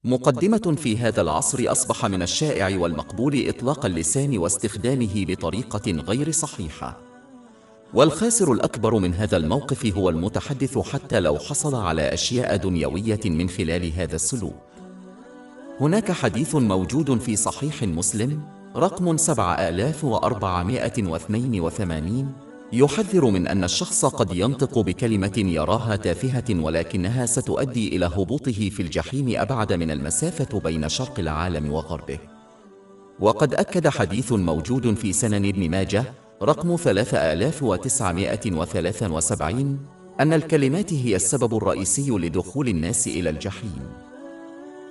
مقدمة: في هذا العصر أصبح من الشائع والمقبول إطلاق اللسان واستخدامه بطريقة غير صحيحة، والخاسر الأكبر من هذا الموقف هو المتحدث حتى لو حصل على أشياء دنيوية من خلال هذا السلوك. هناك حديث موجود في صحيح مسلم رقم 7482 يحذر من أن الشخص قد ينطق بكلمة يراها تافهة ولكنها ستؤدي إلى هبوطه في الجحيم أبعد من المسافة بين شرق العالم وغربه. وقد أكد حديث موجود في سنن ابن ماجه رقم 3973 أن الكلمات هي السبب الرئيسي لدخول الناس إلى الجحيم.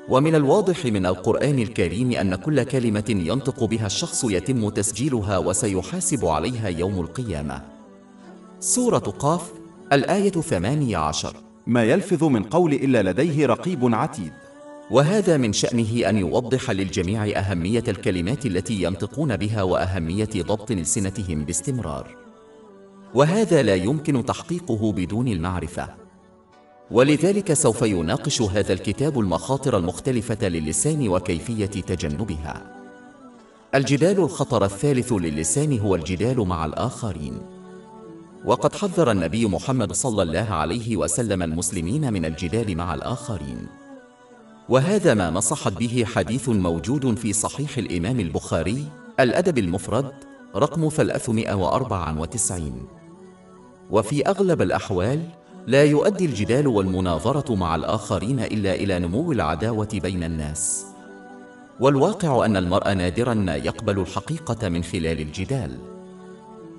ومن الواضح من القرآن الكريم أن كل كلمة ينطق بها الشخص يتم تسجيلها وسيحاسب عليها يوم القيامة. سورة قاف الآية 18: ما يلفظ من قول إلا لديه رقيب عتيد. وهذا من شأنه أن يوضح للجميع أهمية الكلمات التي ينطقون بها وأهمية ضبط ألسنتهم باستمرار، وهذا لا يمكن تحقيقه بدون المعرفة. ولذلك سوف يناقش هذا الكتاب المخاطر المختلفة للسان وكيفية تجنبها. الجدال: الخطر الثالث للسان هو الجدال مع الآخرين. وقد حذر النبي محمد صلى الله عليه وسلم المسلمين من الجدال مع الآخرين، وهذا ما نصحت به حديث موجود في صحيح الإمام البخاري الأدب المفرد رقم 394. وفي أغلب الأحوال لا يؤدي الجدال والمناظرة مع الآخرين إلا إلى نمو العداوة بين الناس، والواقع أن المرء نادراً ما يقبل الحقيقة من خلال الجدال.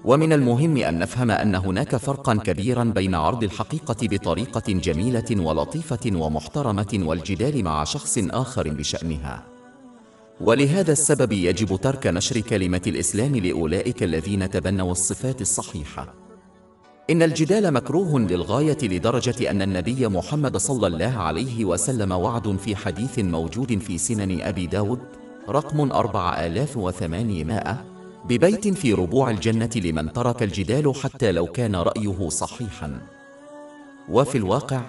ومن المهم أن نفهم أن هناك فرقاً كبيراً بين عرض الحقيقة بطريقة جميلة ولطيفة ومحترمة والجدال مع شخص آخر بشأنها. ولهذا السبب يجب ترك نشر كلمة الإسلام لأولئك الذين تبنوا الصفات الصحيحة. إن الجدال مكروه للغاية لدرجة أن النبي محمد صلى الله عليه وسلم وعد في حديث موجود في سنن أبي داود رقم 4800 ببيت في ربوع الجنة لمن ترك الجدال حتى لو كان رأيه صحيحا. وفي الواقع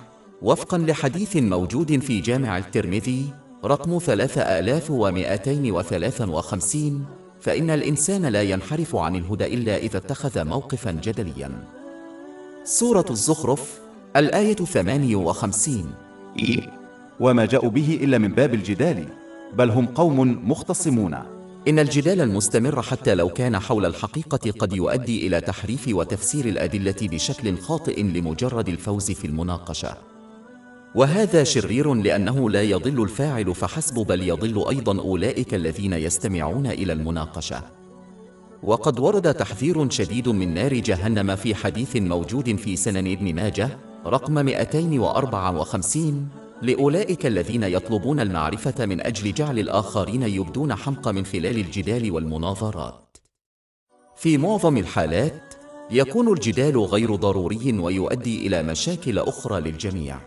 وفقا لحديث موجود في جامع الترمذي رقم 3253 فإن الإنسان لا ينحرف عن الهدى إلا إذا اتخذ موقفا جدليا. سورة الزخرف الآية 58: وما جاءوا به إلا من باب الجدال بل هم قوم مختصمون. إن الجدال المستمر حتى لو كان حول الحقيقة قد يؤدي إلى تحريف وتفسير الأدلة بشكل خاطئ لمجرد الفوز في المناقشة، وهذا شرير لأنه لا يضل الفاعل فحسب بل يضل أيضا أولئك الذين يستمعون إلى المناقشة. وقد ورد تحذير شديد من نار جهنم في حديث موجود في سنن ابن ماجه رقم 254 لأولئك الذين يطلبون المعرفة من أجل جعل الآخرين يبدون حمق من خلال الجدال والمناظرات. في معظم الحالات يكون الجدال غير ضروري ويؤدي إلى مشاكل أخرى للجميع.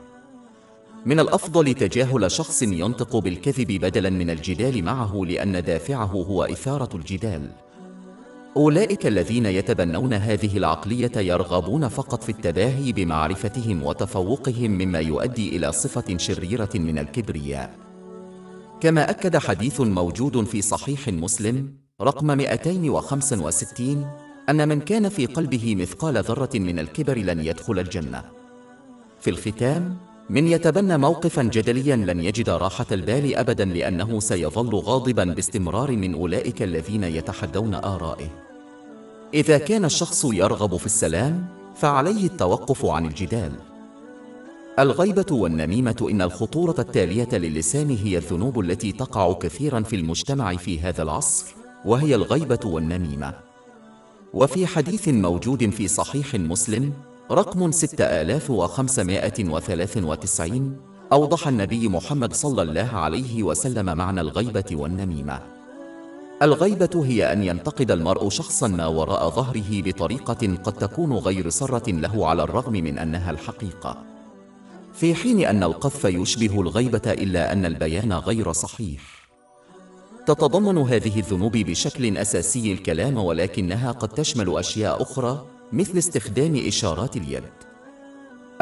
من الأفضل تجاهل شخص ينطق بالكذب بدلاً من الجدال معه لأن دافعه هو إثارة الجدال. أولئك الذين يتبنون هذه العقلية يرغبون فقط في التباهي بمعرفتهم وتفوقهم مما يؤدي إلى صفة شريرة من الكبرياء. كما أكد حديث موجود في صحيح مسلم رقم 265 أن من كان في قلبه مثقال ذرة من الكبر لن يدخل الجنة. في الختام، من يتبنى موقفا جدليا لن يجد راحة البال أبدا لأنه سيظل غاضبا باستمرار من أولئك الذين يتحدون آرائه. إذا كان الشخص يرغب في السلام فعليه التوقف عن الجدال. الغيبة والنميمة: إن الخطورة التالية للسان هي الذنوب التي تقع كثيرا في المجتمع في هذا العصر، وهي الغيبة والنميمة. وفي حديث موجود في صحيح مسلم رقم 6593 أوضح النبي محمد صلى الله عليه وسلم معنى الغيبة والنميمة. الغيبة هي أن ينتقد المرء شخصا ما وراء ظهره بطريقة قد تكون غير سارة له على الرغم من أنها الحقيقة، في حين أن القذف يشبه الغيبة إلا أن البيان غير صحيح. تتضمن هذه الذنوب بشكل أساسي الكلام، ولكنها قد تشمل أشياء أخرى مثل استخدام إشارات اليد.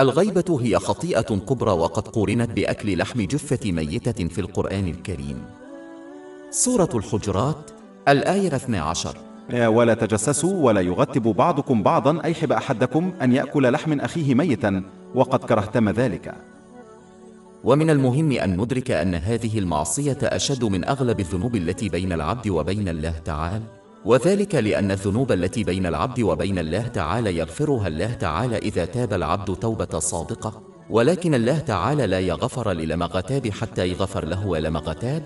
الغيبة هي خطيئة كبرى وقد قورنت بأكل لحم جثة ميتة في القرآن الكريم. سورة الحجرات الآية 12. ولا تجسسوا ولا يغتب بعضكم بعضا أيحب أحدكم أن يأكل لحم أخيه ميتا وقد كرهتم ذلك. ومن المهم أن ندرك أن هذه المعصية أشد من أغلب الذنوب التي بين العبد وبين الله تعالى، وذلك لأن الذنوب التي بين العبد وبين الله تعالى يغفرها الله تعالى إذا تاب العبد توبة صادقة، ولكن الله تعالى لا يغفر للمغتاب حتى يغفر له ولمغتاب،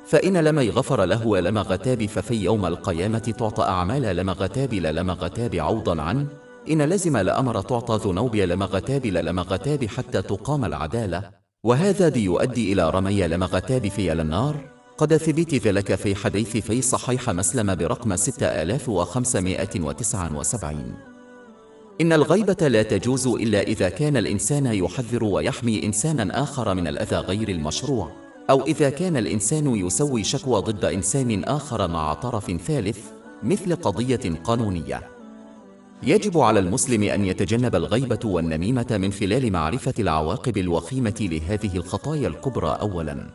فإن لم يغفر له ولمغتاب ففي يوم القيامة تعطى أعمال لمغتاب للمغتاب عوضا عنه، إن لزم لأمر تعطى ذنوب لمغتاب للمغتاب حتى تقام العدالة، وهذا يؤدي إلى رمي لمغتاب في النار. قد ثبت ذلك في حديث في صحيح مسلم برقم 6579. إن الغيبة لا تجوز إلا إذا كان الإنسان يحذر ويحمي إنسانا آخر من الأذى غير المشروع، أو إذا كان الإنسان يسوي شكوى ضد إنسان آخر مع طرف ثالث مثل قضية قانونية. يجب على المسلم أن يتجنب الغيبة والنميمة من خلال معرفة العواقب الوخيمة لهذه الخطايا الكبرى أولاً.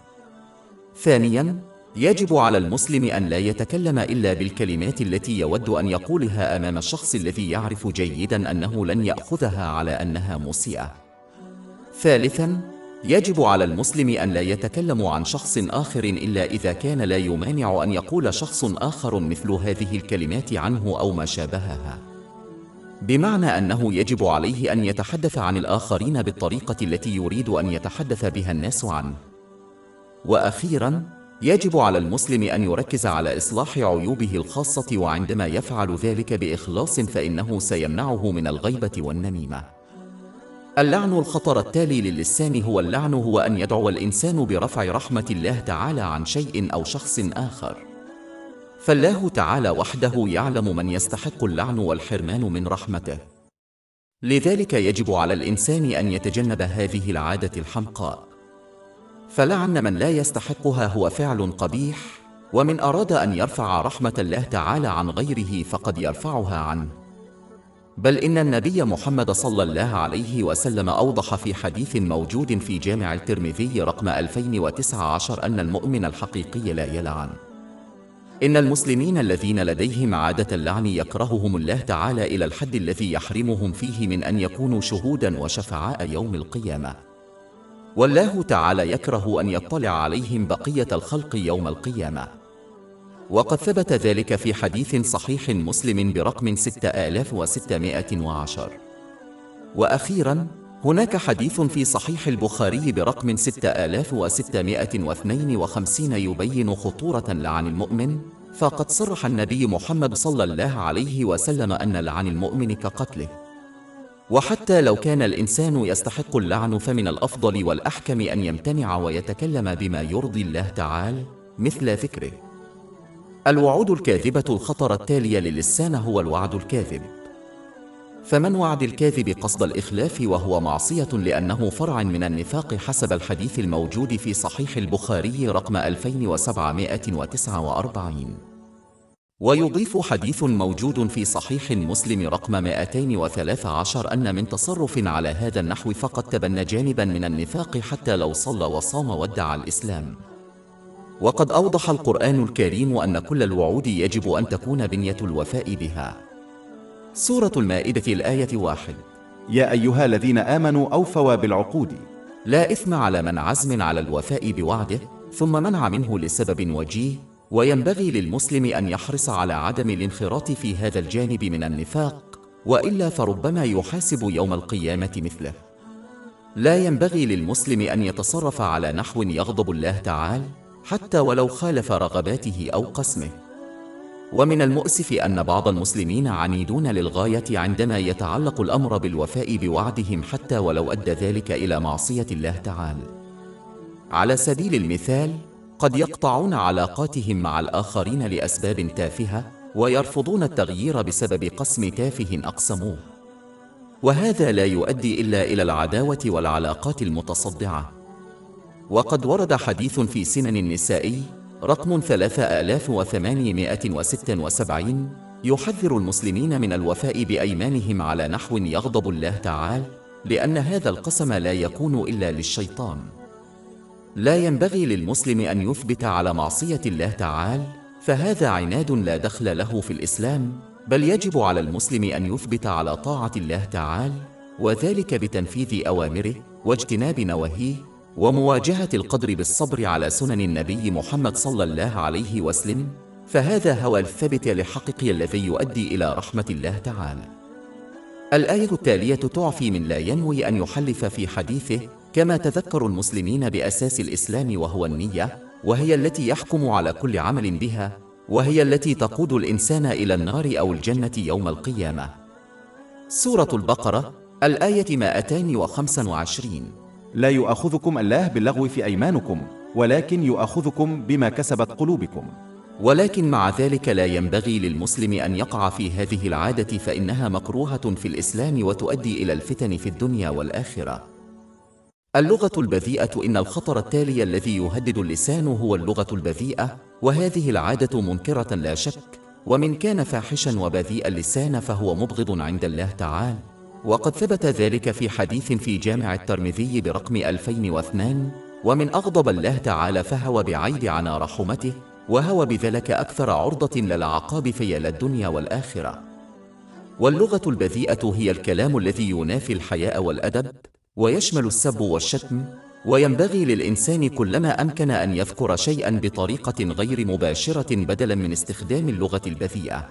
ثانياً، يجب على المسلم أن لا يتكلم إلا بالكلمات التي يود أن يقولها أمام الشخص الذي يعرف جيداً أنه لن يأخذها على أنها مسيئة. ثالثاً، يجب على المسلم أن لا يتكلم عن شخص آخر إلا إذا كان لا يمانع أن يقول شخص آخر مثل هذه الكلمات عنه أو ما شابهها، بمعنى أنه يجب عليه أن يتحدث عن الآخرين بالطريقة التي يريد أن يتحدث بها الناس عنه. وأخيراً، يجب على المسلم أن يركز على إصلاح عيوبه الخاصة، وعندما يفعل ذلك بإخلاص فإنه سيمنعه من الغيبة والنميمة. اللعن الخطر التالي للسان هو اللعن هو أن يدعو الإنسان برفع رحمة الله تعالى عن شيء أو شخص آخر، فالله تعالى وحده يعلم من يستحق اللعن والحرمان من رحمته، لذلك يجب على الإنسان أن يتجنب هذه العادة الحمقاء، فلعن من لا يستحقها هو فعل قبيح، ومن أراد أن يرفع رحمة الله تعالى عن غيره فقد يرفعها عنه. بل إن النبي محمد صلى الله عليه وسلم أوضح في حديث موجود في جامع الترمذي رقم 2019 أن المؤمن الحقيقي لا يلعن. إن المسلمين الذين لديهم عادة اللعن يكرههم الله تعالى إلى الحد الذي يحرمهم فيه من أن يكونوا شهودا وشفعاء يوم القيامة، والله تعالى يكره أن يطلع عليهم بقية الخلق يوم القيامة، وقد ثبت ذلك في حديث صحيح مسلم برقم 6610. وأخيراً، هناك حديث في صحيح البخاري برقم 6652 يبين خطورة لعن المؤمن، فقد صرح النبي محمد صلى الله عليه وسلم أن لعن المؤمن كقتله، وحتى لو كان الإنسان يستحق اللعن فمن الأفضل والأحكم أن يمتنع ويتكلم بما يرضي الله تعالى مثل ذكره. الوعود الكاذبة الخطر التالي للسان هو الوعد الكاذب، فمن وعد الكاذب قصد الإخلاف وهو معصية لأنه فرع من النفاق حسب الحديث الموجود في صحيح البخاري رقم 2749. ويضيف حديث موجود في صحيح مسلم رقم 213 أن من تصرف على هذا النحو فقد تبنى جانبا من النفاق حتى لو صلى وصام وادعى الإسلام. وقد أوضح القرآن الكريم أن كل الوعود يجب أن تكون بنية الوفاء بها. سورة المائدة الآية 1. يا أيها الذين آمنوا أوفوا بالعقود. لا إثم على من عزم على الوفاء بوعده ثم منع منه لسبب وجيه، وينبغي للمسلم أن يحرص على عدم الانخراط في هذا الجانب من النفاق، وإلا فربما يحاسب يوم القيامة مثله. لا ينبغي للمسلم أن يتصرف على نحو يغضب الله تعالى حتى ولو خالف رغباته أو قسمه. ومن المؤسف أن بعض المسلمين عنيدون للغاية عندما يتعلق الأمر بالوفاء بوعدهم حتى ولو أدى ذلك إلى معصية الله تعالى. على سبيل المثال، قد يقطعون علاقاتهم مع الآخرين لأسباب تافهة، ويرفضون التغيير بسبب قسم تافه أقسموه، وهذا لا يؤدي إلا إلى العداوة والعلاقات المتصدعة. وقد ورد حديث في سنن النسائي رقم 3876 يحذر المسلمين من الوفاء بأيمانهم على نحو يغضب الله تعالى، لأن هذا القسم لا يكون إلا للشيطان. لا ينبغي للمسلم أن يثبت على معصية الله تعالى، فهذا عناد لا دخل له في الإسلام، بل يجب على المسلم أن يثبت على طاعة الله تعالى، وذلك بتنفيذ أوامره واجتناب نواهيه، ومواجهة القدر بالصبر على سنن النبي محمد صلى الله عليه وسلم، فهذا هو الثابت لحقه الذي يؤدي إلى رحمة الله تعالى. الآية التالية تعفي من لا ينوي أن يحلف في حديثه، كما تذكر المسلمين بأساس الإسلام وهو النية، وهي التي يحكم على كل عمل بها، وهي التي تقود الإنسان إلى النار أو الجنة يوم القيامة. سورة البقرة، الآية 225. لا يؤاخذكم الله باللغو في أيمانكم، ولكن يؤاخذكم بما كسبت قلوبكم. ولكن مع ذلك لا ينبغي للمسلم أن يقع في هذه العادة، فإنها مكروهة في الإسلام وتؤدي إلى الفتن في الدنيا والآخرة. اللغة البذيئة، إن الخطر التالي الذي يهدد اللسان هو اللغة البذيئة، وهذه العادة منكرة لا شك، ومن كان فاحشا وبذيء اللسان فهو مبغض عند الله تعالى، وقد ثبت ذلك في حديث في جامع الترمذي برقم 2002: ومن أغضب الله تعالى فهو بعيد عنا رحمته، وهو بذلك أكثر عرضة للعقاب في الدنيا والآخرة. واللغة البذيئة هي الكلام الذي ينافي الحياء والأدب، ويشمل السب والشتم، وينبغي للإنسان كلما أمكن أن يذكر شيئا بطريقة غير مباشرة بدلا من استخدام اللغة البذيئة.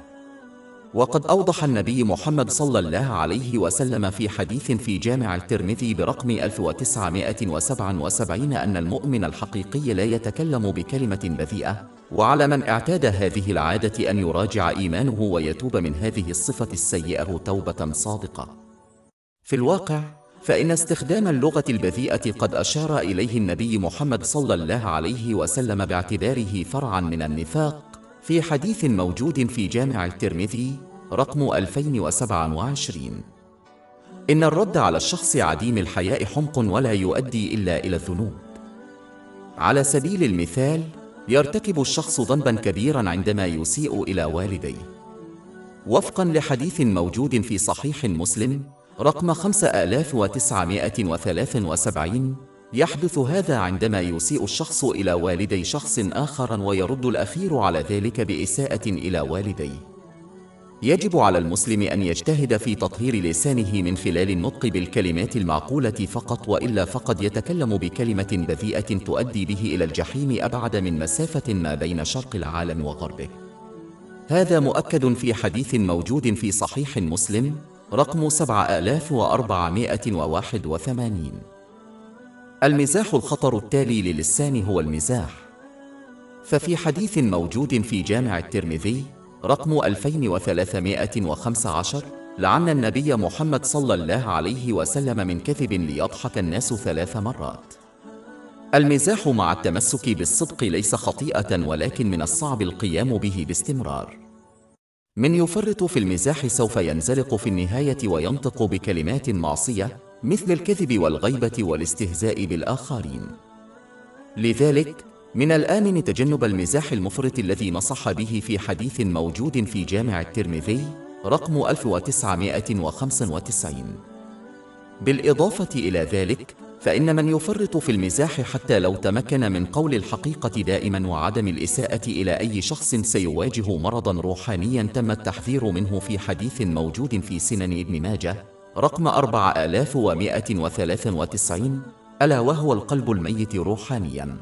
وقد أوضح النبي محمد صلى الله عليه وسلم في حديث في جامع الترمذي برقم 1977 أن المؤمن الحقيقي لا يتكلم بكلمة بذيئة، وعلى من اعتاد هذه العادة أن يراجع إيمانه ويتوب من هذه الصفة السيئة توبة صادقة. في الواقع فإن استخدام اللغة البذيئة قد أشار إليه النبي محمد صلى الله عليه وسلم باعتباره فرعا من النفاق في حديث موجود في جامع الترمذي رقم 2027: إن الرد على الشخص عديم الحياء حمق ولا يؤدي إلا إلى الذنوب. على سبيل المثال، يرتكب الشخص ذنبا كبيرا عندما يسيء إلى والديه، وفقا لحديث موجود في صحيح مسلم رقم 5973: يحدث هذا عندما يسيء الشخص إلى والدي شخص آخر ويرد الأخير على ذلك بإساءة إلى والديه. يجب على المسلم أن يجتهد في تطهير لسانه من خلال النطق بالكلمات المعقولة فقط، وإلا فقد يتكلم بكلمة بذيئة تؤدي به إلى الجحيم أبعد من مسافة ما بين شرق العالم وغربه. هذا مؤكد في حديث موجود في صحيح مسلم رقم 7481. المزاح الخطر التالي للسان هو المزاح. ففي حديث موجود في جامع الترمذي رقم 2315: لعن النبي محمد صلى الله عليه وسلم من كذب ليضحك الناس 3 مرات. المزاح مع التمسك بالصدق ليس خطيئة، ولكن من الصعب القيام به باستمرار. من يفرط في المزاح سوف ينزلق في النهاية وينطق بكلمات معصية مثل الكذب والغيبة والاستهزاء بالآخرين. لذلك من الآمن تجنب المزاح المفرط الذي نصح به في حديث موجود في جامع الترمذي رقم 1995. بالإضافة إلى ذلك، فإن من يفرط في المزاح حتى لو تمكن من قول الحقيقة دائما وعدم الإساءة إلى أي شخص سيواجه مرضا روحانيا تم التحذير منه في حديث موجود في سنن ابن ماجه رقم 4193، ألا وهو القلب الميت روحانيا.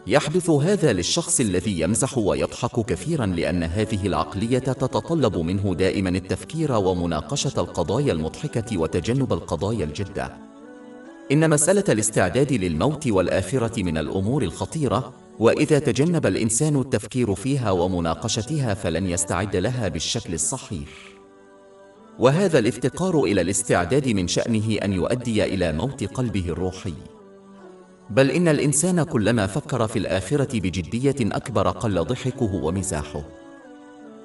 يحدث هذا للشخص الذي يمزح ويضحك كثيرا، لأن هذه العقلية تتطلب منه دائما التفكير ومناقشة القضايا المضحكة وتجنب القضايا الجادة. إن مسألة الاستعداد للموت والآخرة من الأمور الخطيرة، وإذا تجنب الإنسان التفكير فيها ومناقشتها فلن يستعد لها بالشكل الصحيح. وهذا الافتقار إلى الاستعداد من شأنه أن يؤدي إلى موت قلبه الروحي. بل إن الإنسان كلما فكر في الآخرة بجدية أكبر قل ضحكه ومزاحه.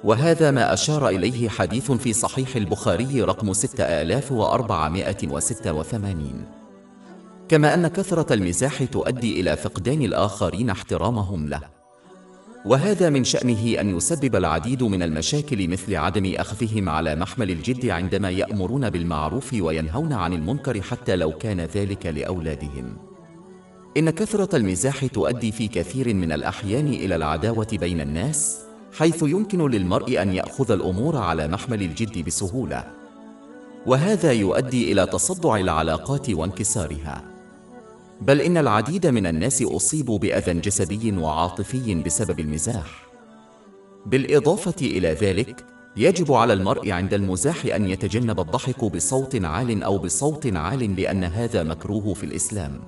وهذا ما أشار إليه حديث في صحيح البخاري رقم 6486. كما أن كثرة المزاح تؤدي إلى فقدان الآخرين احترامهم له. وهذا من شأنه أن يسبب العديد من المشاكل مثل عدم أخذهم على محمل الجد عندما يأمرون بالمعروف وينهون عن المنكر حتى لو كان ذلك لأولادهم. إن كثرة المزاح تؤدي في كثير من الأحيان إلى العداوة بين الناس، حيث يمكن للمرء أن يأخذ الأمور على محمل الجد بسهولة، وهذا يؤدي إلى تصدع العلاقات وانكسارها. بل إن العديد من الناس أصيبوا بأذى جسدي وعاطفي بسبب المزاح. بالإضافة إلى ذلك، يجب على المرء عند المزاح أن يتجنب الضحك بصوت عال أو بصوت عال، لأن هذا مكروه في الإسلام.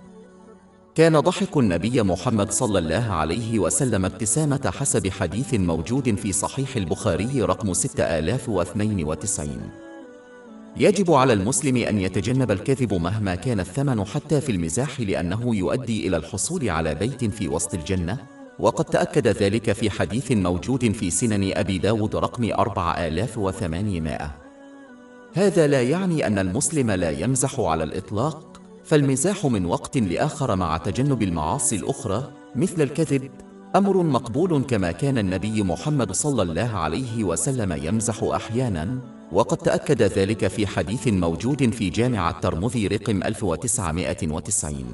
كان ضحك النبي محمد صلى الله عليه وسلم ابتسامة حسب حديث موجود في صحيح البخاري رقم 6092. يجب على المسلم أن يتجنب الكذب مهما كان الثمن حتى في المزاح، لأنه يؤدي إلى الحصول على بيت في وسط الجنة، وقد تأكد ذلك في حديث موجود في سنن أبي داود رقم 4800. هذا لا يعني أن المسلم لا يمزح على الإطلاق، فالمزاح من وقت لآخر مع تجنب المعاصي الأخرى مثل الكذب أمر مقبول، كما كان النبي محمد صلى الله عليه وسلم يمزح أحياناً، وقد تأكد ذلك في حديث موجود في جامع الترمذي رقم 1990.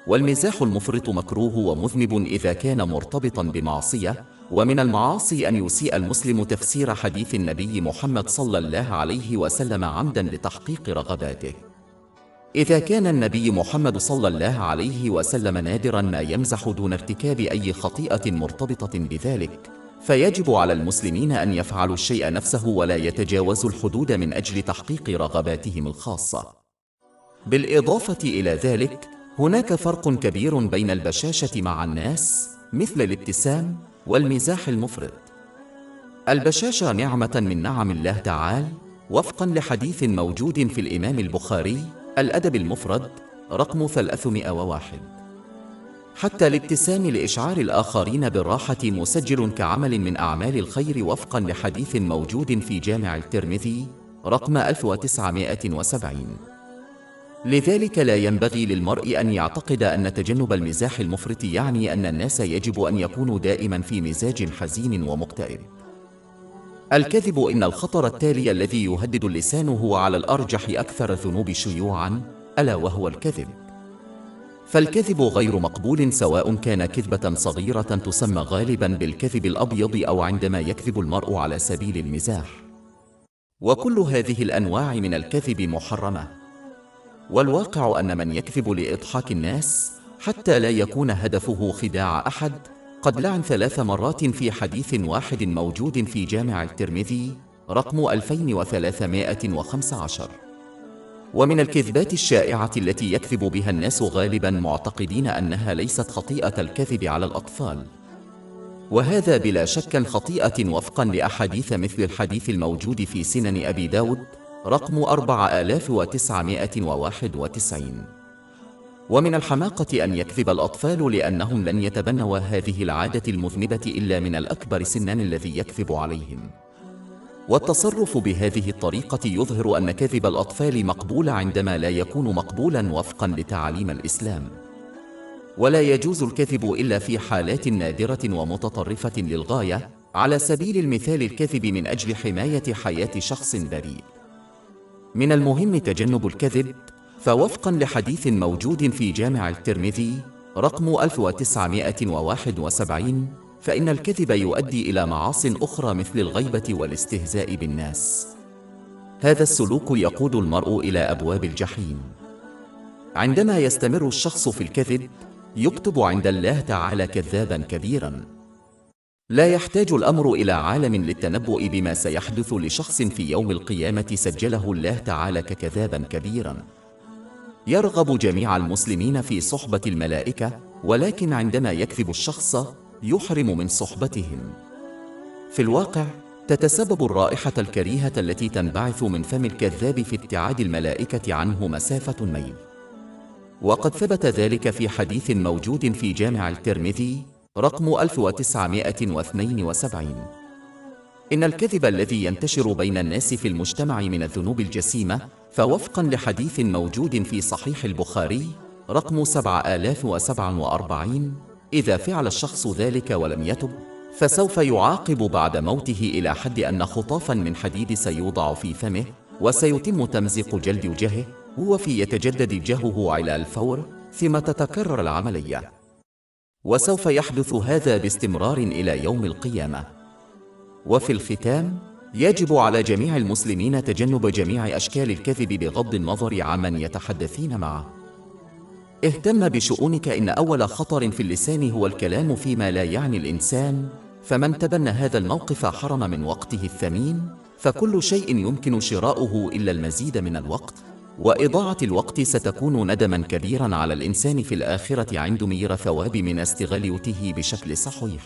والمزاح المفرط مكروه ومذنب إذا كان مرتبطاً بمعصية، ومن المعاصي أن يسيء المسلم تفسير حديث النبي محمد صلى الله عليه وسلم عمداً لتحقيق رغباته. إذا كان النبي محمد صلى الله عليه وسلم نادراً ما يمزح دون ارتكاب أي خطيئة مرتبطة بذلك، فيجب على المسلمين أن يفعلوا الشيء نفسه ولا يتجاوزوا الحدود من أجل تحقيق رغباتهم الخاصة. بالإضافة إلى ذلك، هناك فرق كبير بين البشاشة مع الناس مثل الابتسام والمزاح المفرط. البشاشة نعمة من نعم الله تعالى، وفقاً لحديث موجود في الإمام البخاري الأدب المفرد رقم 301. حتى الابتسام لإشعار الآخرين بالراحة مسجل كعمل من أعمال الخير، وفقاً لحديث موجود في جامع الترمذي رقم 1970. لذلك لا ينبغي للمرء أن يعتقد أن تجنب المزاح المفرط يعني أن الناس يجب أن يكونوا دائماً في مزاج حزين ومكتئب. الكذب إن الخطر التالي الذي يهدد اللسان هو على الأرجح أكثر الذنوب شيوعاً، ألا وهو الكذب. فالكذب غير مقبول، سواء كان كذبة صغيرة تسمى غالباً بالكذب الأبيض، أو عندما يكذب المرء على سبيل المزاح. وكل هذه الأنواع من الكذب محرمة. والواقع أن من يكذب لإضحاك الناس حتى لا يكون هدفه خداع أحد قد لعن 3 مرات في حديث واحد موجود في جامع الترمذي رقم 2315. ومن الكذبات الشائعة التي يكذب بها الناس غالباً معتقدين أنها ليست خطيئة الكذب على الأطفال، وهذا بلا شك خطيئة وفقاً لأحاديث مثل الحديث الموجود في سنن أبي داود رقم 4991. ومن الحماقة أن يكذب الأطفال، لأنهم لن يتبنوا هذه العادة المذنبة إلا من الأكبر سناً الذي يكذب عليهم. والتصرف بهذه الطريقة يظهر أن كذب الأطفال مقبول عندما لا يكون مقبولاً وفقاً لتعاليم الإسلام. ولا يجوز الكذب إلا في حالات نادرة ومتطرفة للغاية، على سبيل المثال الكذب من أجل حماية حياة شخص بريء. من المهم تجنب الكذب، فوفقاً لحديث موجود في جامع الترمذي رقم 1971، فإن الكذب يؤدي إلى معاصٍ أخرى مثل الغيبة والاستهزاء بالناس. هذا السلوك يقود المرء إلى أبواب الجحيم. عندما يستمر الشخص في الكذب، يكتب عند الله تعالى كذاباً كبيراً. لا يحتاج الأمر إلى عالم للتنبؤ بما سيحدث لشخص في يوم القيامة سجله الله تعالى ككذاباً كبيراً. يرغب جميع المسلمين في صحبة الملائكة، ولكن عندما يكذب الشخص يحرم من صحبتهم. في الواقع، تتسبب الرائحة الكريهة التي تنبعث من فم الكذاب في ابتعاد الملائكة عنه مسافة الميل. وقد ثبت ذلك في حديث موجود في جامع الترمذي رقم 1972. إن الكذب الذي ينتشر بين الناس في المجتمع من الذنوب الجسيمة، فوفقاً لحديث موجود في صحيح البخاري رقم 7047، إذا فعل الشخص ذلك ولم يتب، فسوف يعاقب بعد موته إلى حد أن خطافا من حديد سيوضع في فمه، وسيتم تمزيق جلد وجهه، وفي يتجدد جهه على الفور، ثم تتكرر العملية، وسوف يحدث هذا باستمرار إلى يوم القيامة. وفي الختام، يجب على جميع المسلمين تجنب جميع أشكال الكذب بغض النظر عمن يتحدثين معه. اهتم بشؤونك، إن أول خطر في اللسان هو الكلام فيما لا يعني الإنسان، فمن تبنى هذا الموقف حرم من وقته الثمين، فكل شيء يمكن شراؤه إلا المزيد من الوقت، وإضاعة الوقت ستكون ندما كبيرا على الإنسان في الآخرة عندما يرى ثواب من استغلالته بشكل صحيح.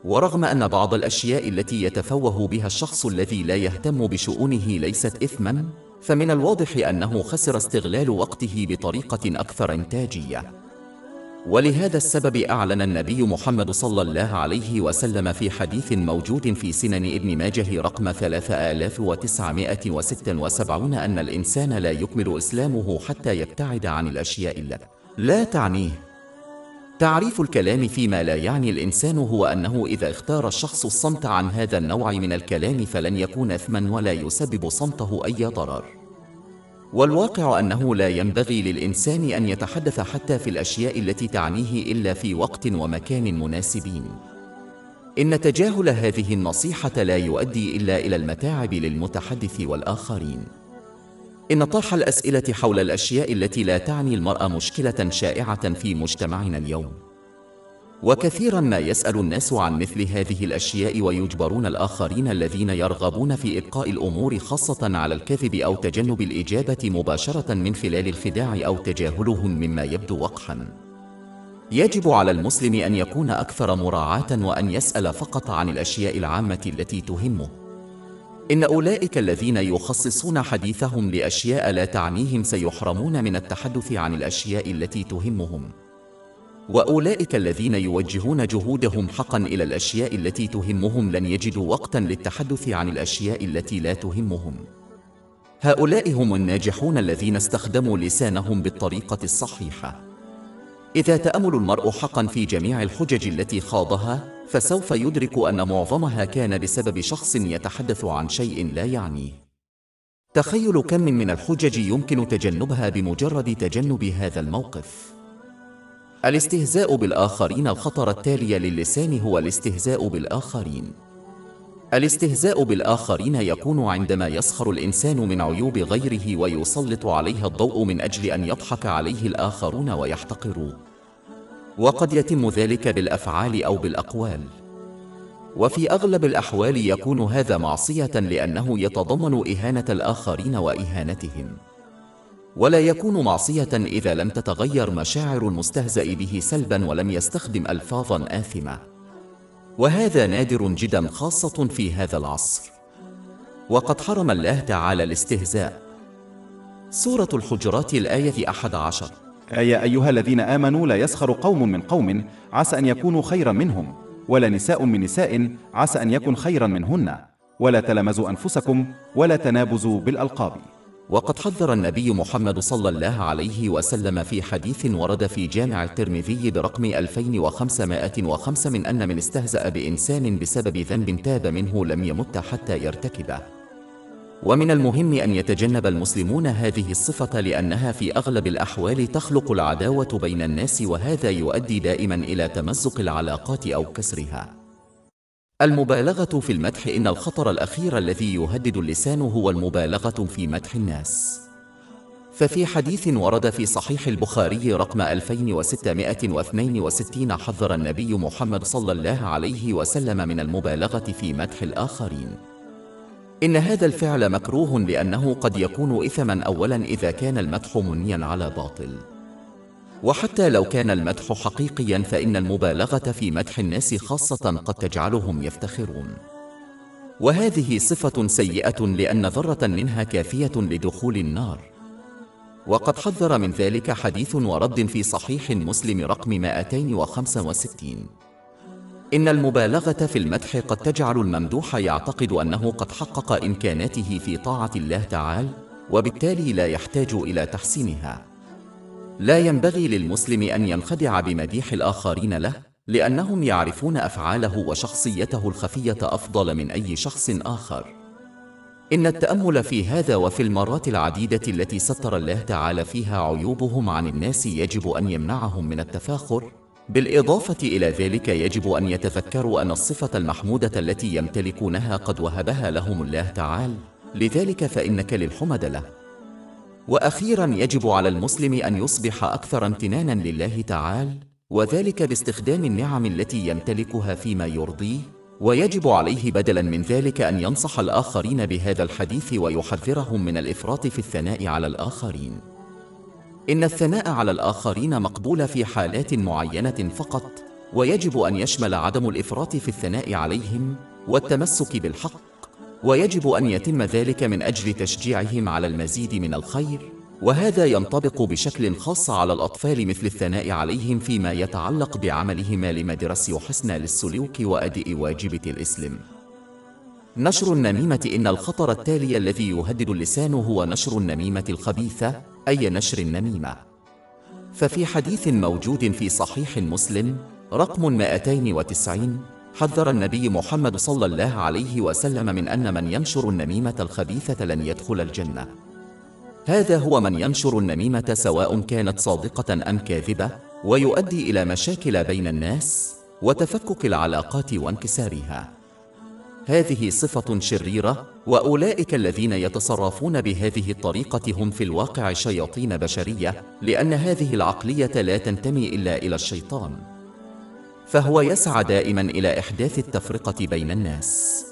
ورغم أن بعض الأشياء التي يتفوه بها الشخص الذي لا يهتم بشؤونه ليست إثما، فمن الواضح أنه خسر استغلال وقته بطريقة أكثر إنتاجية. ولهذا السبب أعلن النبي محمد صلى الله عليه وسلم في حديث موجود في سنن ابن ماجه رقم 3976 أن الإنسان لا يكمل إسلامه حتى يبتعد عن الأشياء التي لا تعنيه. تعريف الكلام فيما لا يعني الإنسان هو أنه إذا اختار الشخص الصمت عن هذا النوع من الكلام فلن يكون إثما ولا يسبب صمته أي ضرر. والواقع أنه لا ينبغي للإنسان أن يتحدث حتى في الأشياء التي تعنيه إلا في وقت ومكان مناسبين. إن تجاهل هذه النصيحة لا يؤدي إلا إلى المتاعب للمتحدث والآخرين. إن طرح الأسئلة حول الأشياء التي لا تعني المرأة مشكلة شائعة في مجتمعنا اليوم، وكثيرا ما يسأل الناس عن مثل هذه الأشياء ويجبرون الآخرين الذين يرغبون في إبقاء الأمور خاصة على الكذب أو تجنب الإجابة مباشرة من خلال الخداع أو تجاهلهم مما يبدو وقحا. يجب على المسلم أن يكون أكثر مراعاة وأن يسأل فقط عن الأشياء العامة التي تهمه. إن أولئك الذين يخصصون حديثهم لأشياء لا تعنيهم سيحرمون من التحدث عن الأشياء التي تهمهم، وأولئك الذين يوجهون جهودهم حقا إلى الأشياء التي تهمهم لن يجدوا وقتا للتحدث عن الأشياء التي لا تهمهم. هؤلاء هم الناجحون الذين استخدموا لسانهم بالطريقة الصحيحة. إذا تأمل المرء حقا في جميع الحجج التي خاضها، فسوف يدرك أن معظمها كان بسبب شخص يتحدث عن شيء لا يعنيه. تخيل كم من الحجج يمكن تجنبها بمجرد تجنب هذا الموقف. الاستهزاء بالآخرين. الخطر التالي للسان هو الاستهزاء بالآخرين. الاستهزاء بالآخرين يكون عندما يسخر الإنسان من عيوب غيره ويسلط عليها الضوء من أجل أن يضحك عليه الآخرون ويحتقروه، وقد يتم ذلك بالأفعال أو بالأقوال. وفي أغلب الأحوال يكون هذا معصية لأنه يتضمن إهانة الآخرين وإهانتهم، ولا يكون معصية إذا لم تتغير مشاعر المستهزئ به سلبا ولم يستخدم ألفاظا آثمة، وهذا نادر جدا خاصة في هذا العصر، وقد حرم الله تعالى الاستهزاء. سورة الحجرات الآية 11. يا أيها الذين آمنوا لا يسخر قوم من قوم عسى أن يكونوا خيرا منهم، ولا نساء من نساء عسى أن يكن خيرا منهن، ولا تلمزوا أنفسكم ولا تنابزوا بالألقاب. وقد حذر النبي محمد صلى الله عليه وسلم في حديث ورد في جامع الترمذي برقم 2505 من أن من استهزأ بإنسان بسبب ذنب تاب منه لم يمت حتى يرتكبه. ومن المهم أن يتجنب المسلمون هذه الصفة لأنها في أغلب الأحوال تخلق العداوة بين الناس، وهذا يؤدي دائما إلى تمزق العلاقات أو كسرها. المبالغة في المدح. إن الخطر الأخير الذي يهدد اللسان هو المبالغة في مدح الناس. ففي حديث ورد في صحيح البخاري رقم 2662 حذر النبي محمد صلى الله عليه وسلم من المبالغة في مدح الآخرين. إن هذا الفعل مكروه لأنه قد يكون إثما أولا إذا كان المدح منيا على باطل، وحتى لو كان المدح حقيقيا فإن المبالغة في مدح الناس خاصة قد تجعلهم يفتخرون، وهذه صفة سيئة لأن ذرة منها كافية لدخول النار. وقد حذر من ذلك حديث ورد في صحيح مسلم رقم 265. إن المبالغة في المدح قد تجعل الممدوح يعتقد أنه قد حقق إمكاناته في طاعة الله تعالى، وبالتالي لا يحتاج إلى تحسينها. لا ينبغي للمسلم أن ينخدع بمديح الآخرين له، لأنهم يعرفون أفعاله وشخصيته الخفية أفضل من أي شخص آخر. إن التأمل في هذا وفي المرات العديدة التي ستر الله تعالى فيها عيوبهم عن الناس يجب أن يمنعهم من التفاخر. بالإضافة إلى ذلك يجب أن يتذكروا أن الصفة المحمودة التي يمتلكونها قد وهبها لهم الله تعالى، لذلك فإنك للحمد له. وأخيراً يجب على المسلم أن يصبح أكثر امتناناً لله تعالى، وذلك باستخدام النعم التي يمتلكها فيما يرضيه، ويجب عليه بدلاً من ذلك أن ينصح الآخرين بهذا الحديث ويحذرهم من الإفراط في الثناء على الآخرين. إن الثناء على الآخرين مقبول في حالات معينة فقط، ويجب أن يشمل عدم الإفراط في الثناء عليهم والتمسك بالحق، ويجب أن يتم ذلك من أجل تشجيعهم على المزيد من الخير، وهذا ينطبق بشكل خاص على الأطفال مثل الثناء عليهم فيما يتعلق بعملهم لمدرسة حسن للسلوك وأداء واجبة الإسلام. نشر النميمة. إن الخطر التالي الذي يهدد اللسان هو نشر النميمة الخبيثة، أي نشر النميمة. ففي حديث موجود في صحيح مسلم رقم 290 حذر النبي محمد صلى الله عليه وسلم من أن من ينشر النميمة الخبيثة لن يدخل الجنة. هذا هو من ينشر النميمة سواء كانت صادقة أم كاذبة، ويؤدي إلى مشاكل بين الناس وتفكك العلاقات وانكسارها. هذه صفة شريرة، وأولئك الذين يتصرفون بهذه الطريقة هم في الواقع شياطين بشرية، لأن هذه العقلية لا تنتمي إلا إلى الشيطان، فهو يسعى دائما إلى إحداث التفرقة بين الناس.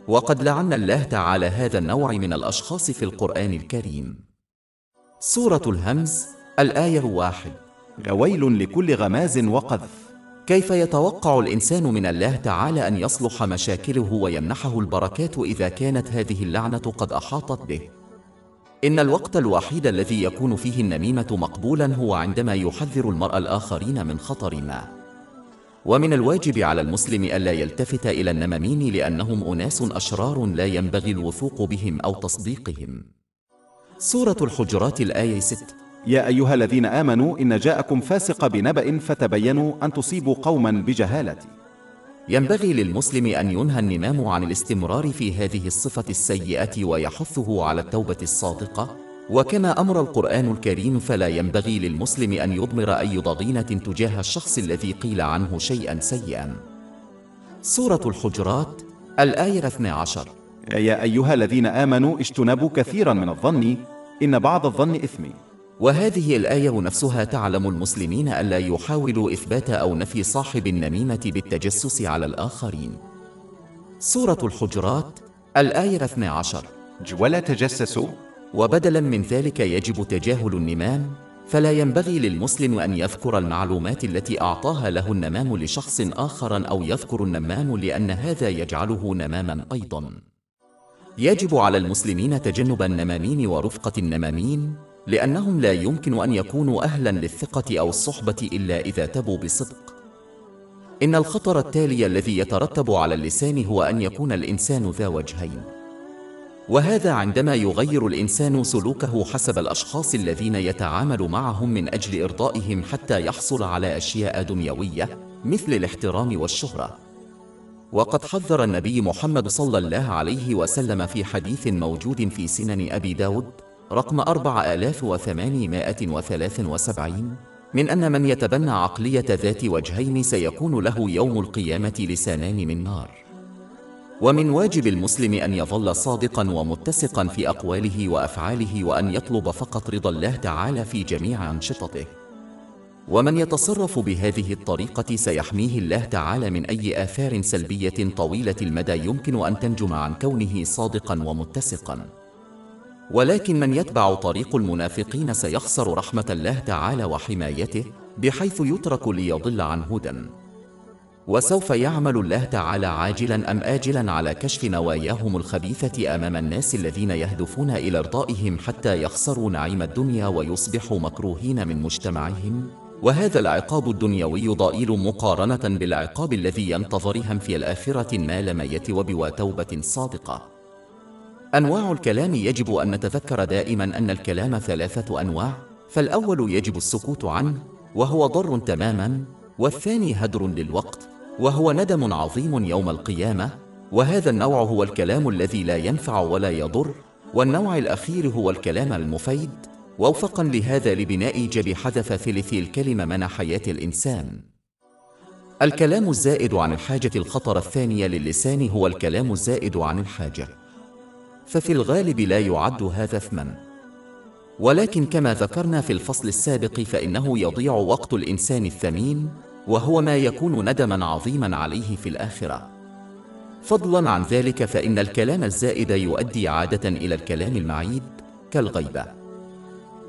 وقد لعن الله تعالى هذا النوع من الأشخاص في القرآن الكريم. سورة الهمز الآية 1. ويل لكل غماز وقذف. كيف يتوقع الإنسان من الله تعالى أن يصلح مشاكله ويمنحه البركات إذا كانت هذه اللعنة قد أحاطت به؟ إن الوقت الوحيد الذي يكون فيه النميمة مقبولا هو عندما يحذر المرء الآخرين من خطر ما. ومن الواجب على المسلم ألا يلتفت إلى النمامين، لأنهم أناس أشرار لا ينبغي الوثوق بهم أو تصديقهم. سورة الحجرات الآية 6. يا أيها الذين آمنوا إن جاءكم فاسق بنبأ فتبينوا أن تصيبوا قوما بجهالة. ينبغي للمسلم أن ينهى النمام عن الاستمرار في هذه الصفة السيئة ويحثه على التوبة الصادقة، وكما أمر القرآن الكريم فلا ينبغي للمسلم أن يضمر أي ضغينة تجاه الشخص الذي قيل عنه شيئا سيئا. سورة الحجرات الآية 12. يا أيها الذين آمنوا اجتنبوا كثيرا من الظن إن بعض الظن إثم. وهذه الآية نفسها تعلم المسلمين ألا يحاولوا إثبات أو نفي صاحب النميمة بالتجسس على الآخرين. سورة الحجرات الآية 12. ولا تجسسوا. وبدلا من ذلك يجب تجاهل النمام، فلا ينبغي للمسلم أن يذكر المعلومات التي أعطاها له النمام لشخص آخر، أو يذكر النمام لأن هذا يجعله نماما أيضا. يجب على المسلمين تجنب النمامين ورفقة النمامين، لأنهم لا يمكن أن يكونوا أهلا للثقة أو الصحبة إلا إذا تبوا بصدق. إن الخطر التالي الذي يترتب على اللسان هو أن يكون الإنسان ذا وجهين، وهذا عندما يغير الإنسان سلوكه حسب الأشخاص الذين يتعامل معهم من أجل إرضائهم حتى يحصل على أشياء دنيوية مثل الاحترام والشهرة. وقد حذر النبي محمد صلى الله عليه وسلم في حديث موجود في سنن أبي داود رقم 4873 من أن من يتبنى عقلية ذات وجهين سيكون له يوم القيامة لسانان من نار. ومن واجب المسلم أن يظل صادقا ومتسقا في أقواله وأفعاله، وأن يطلب فقط رضا الله تعالى في جميع أنشطته. ومن يتصرف بهذه الطريقة سيحميه الله تعالى من أي آثار سلبية طويلة المدى يمكن أن تنجم عن كونه صادقا ومتسقا. ولكن من يتبع طريق المنافقين سيخسر رحمة الله تعالى وحمايته، بحيث يترك ليضل عن هدى. وسوف يعمل الله تعالى عاجلا أم آجلا على كشف نواياهم الخبيثة أمام الناس الذين يهدفون إلى إرضائهم حتى يخسروا نعيم الدنيا ويصبحوا مكروهين من مجتمعهم، وهذا العقاب الدنيوي ضئيل مقارنة بالعقاب الذي ينتظرهم في الآخرة ما لم يتوب وتوبة صادقة. أنواع الكلام. يجب أن نتذكر دائما أن الكلام 3 أنواع، فالأول يجب السكوت عنه وهو ضر تماما، والثاني هدر للوقت وهو ندم عظيم يوم القيامة، وهذا النوع هو الكلام الذي لا ينفع ولا يضر، والنوع الأخير هو الكلام المفيد. ووفقا لهذا لبناء جب حذف ثلث الكلمة من حياة الإنسان. الكلام الزائد عن الحاجة الخطر الثانية للسان هو الكلام الزائد عن الحاجة، ففي الغالب لا يعد هذا إثما، ولكن كما ذكرنا في الفصل السابق فإنه يضيع وقت الإنسان الثمين، وهو ما يكون ندما عظيما عليه في الآخرة. فضلا عن ذلك فإن الكلام الزائد يؤدي عادة إلى الكلام المعيب كالغيبة.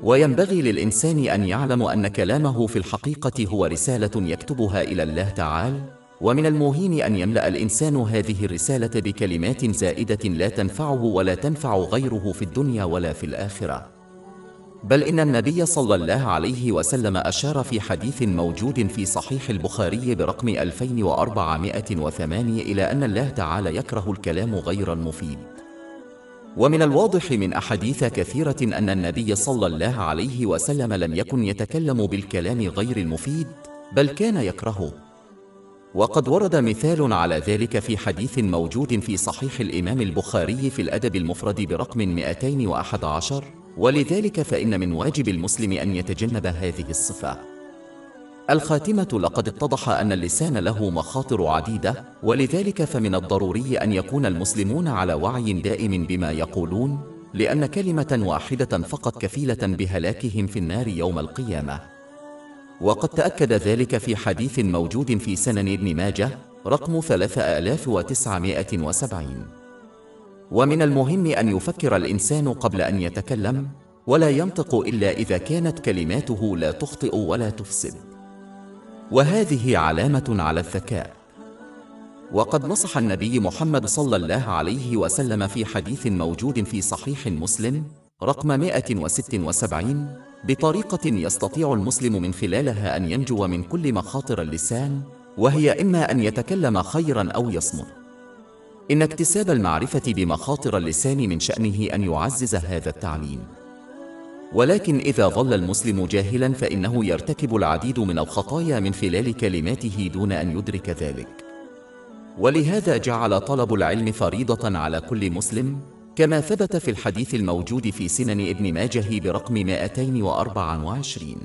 وينبغي للإنسان أن يعلم أن كلامه في الحقيقة هو رسالة يكتبها إلى الله تعالى، ومن المهين أن يملأ الإنسان هذه الرسالة بكلمات زائدة لا تنفعه ولا تنفع غيره في الدنيا ولا في الآخرة. بل إن النبي صلى الله عليه وسلم أشار في حديث موجود في صحيح البخاري برقم 2408 إلى أن الله تعالى يكره الكلام غير المفيد. ومن الواضح من أحاديث كثيرة أن النبي صلى الله عليه وسلم لم يكن يتكلم بالكلام غير المفيد، بل كان يكرهه. وقد ورد مثال على ذلك في حديث موجود في صحيح الإمام البخاري في الأدب المفرد برقم 211، ولذلك فإن من واجب المسلم أن يتجنب هذه الصفة. الخاتمة: لقد اتضح أن اللسان له مخاطر عديدة، ولذلك فمن الضروري أن يكون المسلمون على وعي دائم بما يقولون، لأن كلمة واحدة فقط كفيلة بهلاكهم في النار يوم القيامة. وقد تأكد ذلك في حديث موجود في سنن ابن ماجه رقم 3970. ومن المهم أن يفكر الإنسان قبل أن يتكلم، ولا ينطق إلا إذا كانت كلماته لا تخطئ ولا تفسد، وهذه علامة على الذكاء. وقد نصح النبي محمد صلى الله عليه وسلم في حديث موجود في صحيح مسلم رقم 176 بطريقة يستطيع المسلم من خلالها أن ينجو من كل مخاطر اللسان، وهي إما أن يتكلم خيرا أو يصمت. إن اكتساب المعرفة بمخاطر اللسان من شأنه أن يعزز هذا التعليم، ولكن إذا ظل المسلم جاهلا فإنه يرتكب العديد من الخطايا من خلال كلماته دون أن يدرك ذلك. ولهذا جعل طلب العلم فريضة على كل مسلم، كما ثبت في الحديث الموجود في سنن ابن ماجه برقم 224.